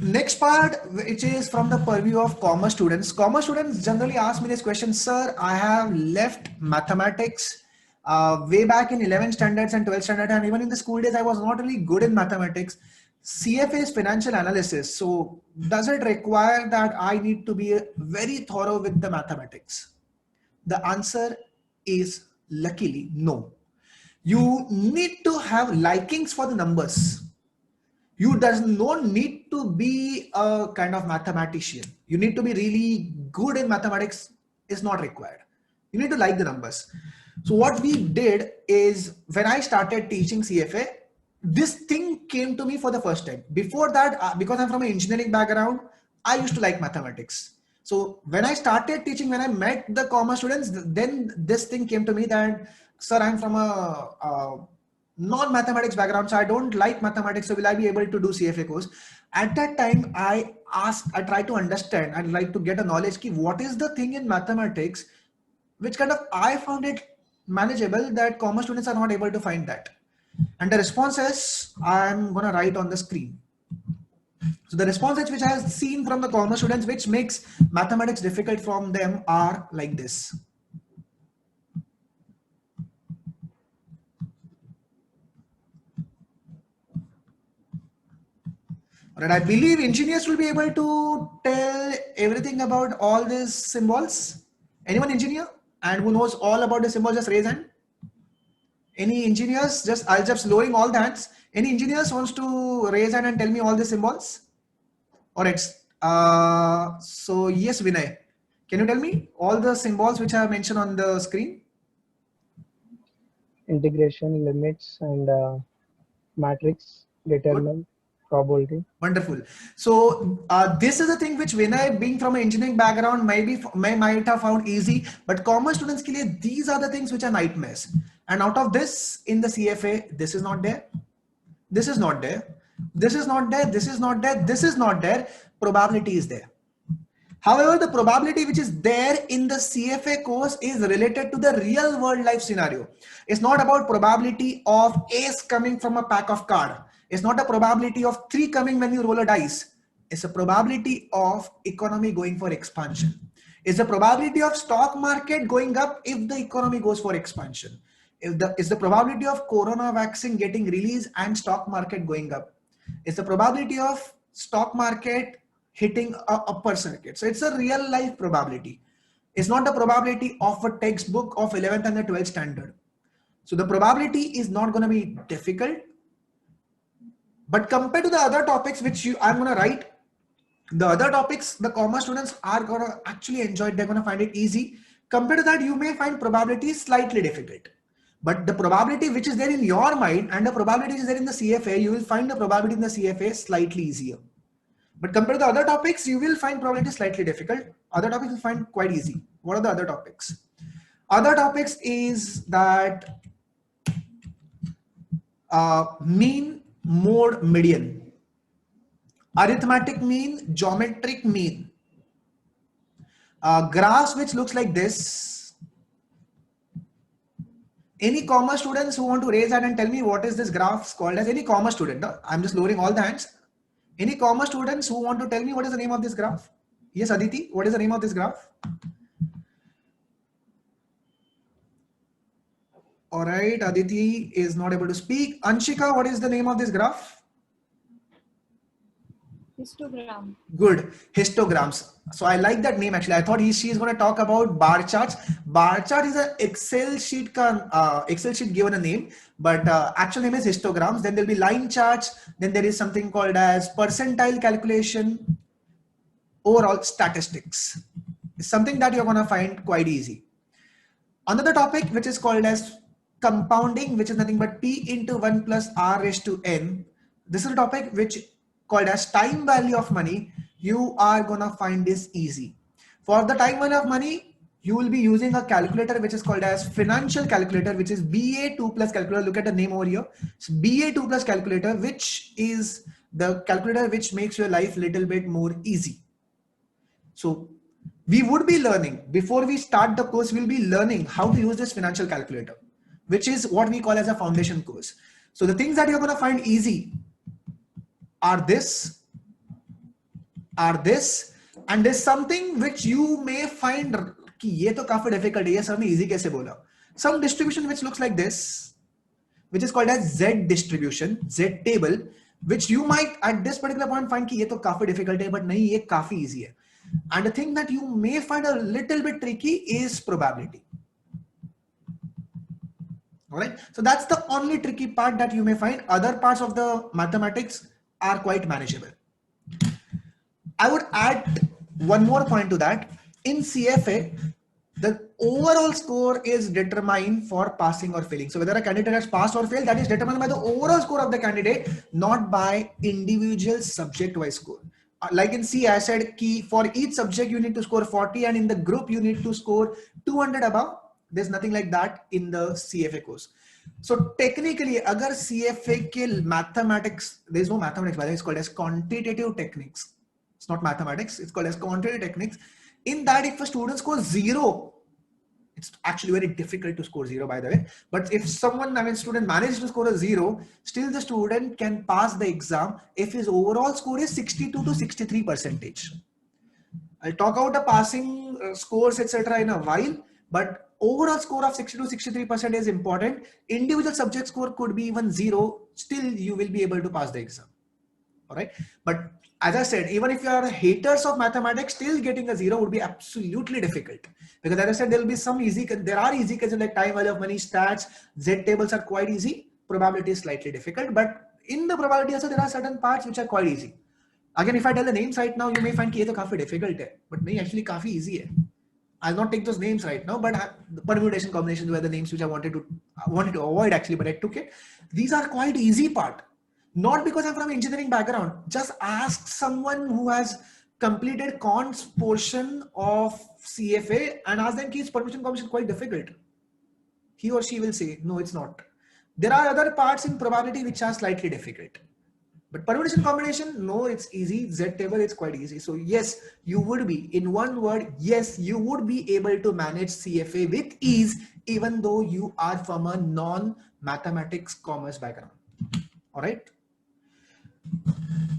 Next part, which is from the purview of commerce students. Commerce students generally ask me this question, sir, I have left mathematics way back in 11th standards and 12th standard, and even in the school days, I was not really good in mathematics. CFA is financial analysis. So does it require that I need to be very thorough with the mathematics? The answer is luckily no. You need to have likings for the numbers. You does not need to be a kind of mathematician. You need to be really good in mathematics is not required. You need to like the numbers. So what we did is when I started teaching CFA, this thing came to me for the first time. Before that, because I'm from an engineering background, I used to like mathematics. So when I started teaching, when I met the commerce students, then this thing came to me that, sir, I'm from a non-mathematics background, so I don't like mathematics, so will I be able to do CFA course? At that time, I tried to understand, I'd like to get a knowledge ki what is the thing in mathematics, which kind of I found it manageable that commerce students are not able to find that. And the responses I'm gonna write on the screen. So the responses which I have seen from the commerce students, which makes mathematics difficult from them, are like this. Right, I believe engineers will be able to tell everything about all these symbols. Anyone engineer and who knows all about the symbols, just raise hand. Any engineers? I'll just lowering all the hands. Any engineers wants to raise hand and tell me all the symbols? All right. So yes, Vinay, can you tell me all the symbols which I have mentioned on the screen? Integration, limits, and matrix, determinant, probability. Wonderful. So this is the thing which Vinay, being from an engineering background, might have found easy, but commerce students ke liye, these are the things which are nightmares. And out of this, in the CFA, this is not there. This is not there. This is not there. This is not there. This is not there. Probability is there. However, the probability which is there in the CFA course is related to the real world life scenario. It's not about probability of ace coming from a pack of cards. It's not a probability of 3 coming when you roll a dice. It's a probability of economy going for expansion. It's the probability of stock market going up if the economy goes for expansion. It's the probability of corona vaccine getting released and stock market going up. It's the probability of stock market hitting a upper circuit. So it's a real life probability. It's not the probability of a textbook of 11th and the 12th standard. So the probability is not going to be difficult. But compared to the other topics which I'm going to write, the other topics, the commerce students are going to actually enjoy it. They're going to find it easy. Compared to that, you may find probability slightly difficult. But the probability which is there in your mind and the probability which is there in the CFA, you will find the probability in the CFA slightly easier. But compared to the other topics, you will find probability slightly difficult. Other topics you find quite easy. What are the other topics? Other topics is that mean, mode, median, arithmetic mean, geometric mean, graphs which looks like this. Any commerce students who want to raise hand and tell me what is this graph called as? Any commerce student? I'm just lowering all the hands. Any commerce students who want to tell me what is the name of this graph? Yes, Aditi, what is the name of this graph? All right, Aditi is not able to speak. Anshika, what is the name of this graph? Histogram. Good, histograms. So I like that name actually. I thought she is going to talk about bar charts. Bar chart is an Excel sheet given a name, but actual name is histograms. Then there'll be line charts. Then there is something called as percentile calculation, overall statistics. It's something that you're going to find quite easy. Another topic which is called as compounding, which is nothing but P into 1 plus R raised to N. This is a topic which called as time value of money. You are gonna find this easy. For the time value of money, you will be using a calculator which is called as financial calculator, which is BA2 plus calculator. Look at the name over here. It's BA2 plus calculator, which is the calculator which makes your life a little bit more easy. So we would be learning, before we start the course, we'll be learning how to use this financial calculator, which is what we call as a foundation course. So the things that you're going to find easy are this. are this, and there's something which you may find कि ये तो काफी difficult है, ये sir ने easy कैसे बोला. Some distribution which looks like this, which is called as Z distribution, Z table, which you might at this particular point find कि ये तो काफी difficult है, but नहीं, ये काफी easy है. And the thing that you may find a little bit tricky is probability. All right, so that's the only tricky part that you may find. Other parts of the mathematics are quite manageable. I would add one more point to that. In CFA, the overall score is determined for passing or failing. So whether a candidate has passed or failed, that is determined by the overall score of the candidate, not by individual subject-wise score. Like in C, I said key for each subject you need to score 40, and in the group you need to score 200 above. There's nothing like that in the CFA course. So technically, agar CFA ke mathematics, there's no mathematics, by the way, it's called as quantitative techniques. It's not mathematics, it's called as quantitative techniques. In that, if a student scores 0, it's actually very difficult to score 0, by the way. But if someone, student managed to score a 0, still the student can pass the exam if his overall score is 62 to 63%. I'll talk about the passing scores, etc. in a while, but overall score of 60 to 63% is important. Individual subject score could be even 0, still you will be able to pass the exam. All right, but as I said, even if you are haters of mathematics, still getting a 0 would be absolutely difficult, because as I said, there will be some easy, there are easy cases like time, value of money, stats, Z tables are quite easy. Probability is slightly difficult, but in the probability also there are certain parts which are quite easy. Again, if I tell the names right now, you may find कि ये तो काफी difficult है, but नहीं, actually काफी easy है. I'll not take those names right now, but the permutation combinations were the names which I wanted to avoid actually, but I took it. These are quite easy part. Not because I'm from engineering background. Just ask someone who has completed cons portion of CFA and ask them, is permutation combination quite difficult? He or she will say, no, it's not. There are other parts in probability which are slightly difficult. But permutation combination, no, it's easy. Z table, it's quite easy. So yes, you would be, in one word, yes, you would be able to manage CFA with ease, even though you are from a non-mathematics commerce background. All right.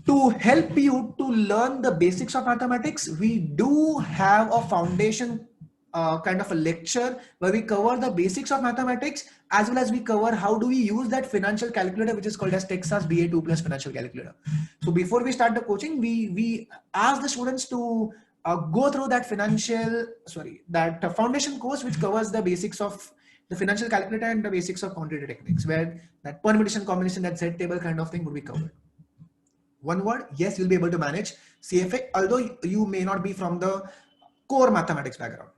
To help you to learn the basics of mathematics, we do have a foundation kind of a lecture where we cover the basics of mathematics, as well as we cover how do we use that financial calculator, which is called as Texas BA2 plus financial calculator. So before we start the coaching, we ask the students to go through that foundation course, which covers the basics of the financial calculator and the basics of quantitative techniques, where that permutation combination, that Z table kind of thing would be covered. One word, yes, you'll be able to manage CFA, although you may not be from the core mathematics background.